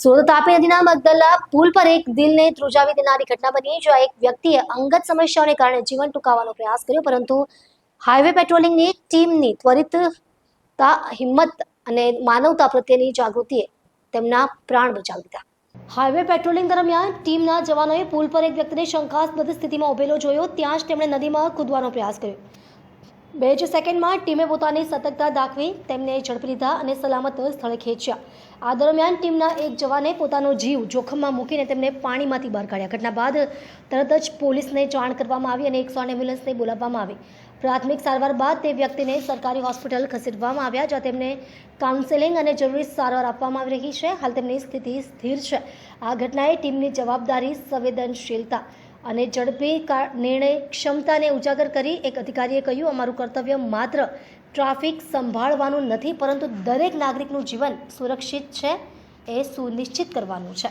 સુરત તાપી નદીના મગદલા પુલ પર એક દિલને ધ્રુજાવી દેનારી ઘટના બની, જ્યાં એક વ્યક્તિએ અંગત સમસ્યાઓને કારણે જીવન ટૂંકાવવાનો પ્રયાસ કર્યો, પરંતુ હાઈવે પેટ્રોલિંગની ટીમની ત્વરિતતા, હિંમત અને માનવતા પ્રત્યેની જાગૃતિએ તેમના પ્રાણ બચાવી દીધા. હાઈવે પેટ્રોલિંગ દરમિયાન ટીમના જવાનોએ પુલ પર એક વ્યક્તિને શંકાસ્પદ સ્થિતિમાં ઉભેલો જોયો. ત્યાં જ તેમણે નદીમાં કૂદવાનો પ્રયાસ કર્યો. 2 જ સેકન્ડમાં ટીમે પોતાની સતર્કતા દાખવી તેમને ઝડપી લીધા અને સલામત સ્થળે ખેંચ્યા. આ દરમિયાન ટીમના એક જવાને પોતાનો જીવ જોખમમાં મૂકીને તેમને પાણીમાંથી બહાર કાઢ્યા. ઘટના બાદ તરત જ પોલીસને જાણ કરવામાં આવી અને 108 એમ્બ્યુલન્સને બોલાવવામાં આવી. પ્રાથમિક સારવાર બાદ તે વ્યક્તિને સરકારી હોસ્પિટલ ખસેડવામાં આવ્યા, જ્યાં તેમને કાઉન્સેલિંગ અને જરૂરી સારવાર આપવામાં આવી રહી છે. હાલ તેમની સ્થિતિ સ્થિર છે. આ ઘટનાએ ટીમની જવાબદારી, સંવેદનશીલતા અને ઝડપી નિર્ણય ક્ષમતાને ઉજાગર કરી. એક અધિકારીએ કહ્યું, અમારું કર્તવ્ય માત્ર ટ્રાફિક સંભાળવાનું નથી, પરંતુ દરેક નાગરિકનું જીવન સુરક્ષિત છે એ સુનિશ્ચિત કરવાનું છે.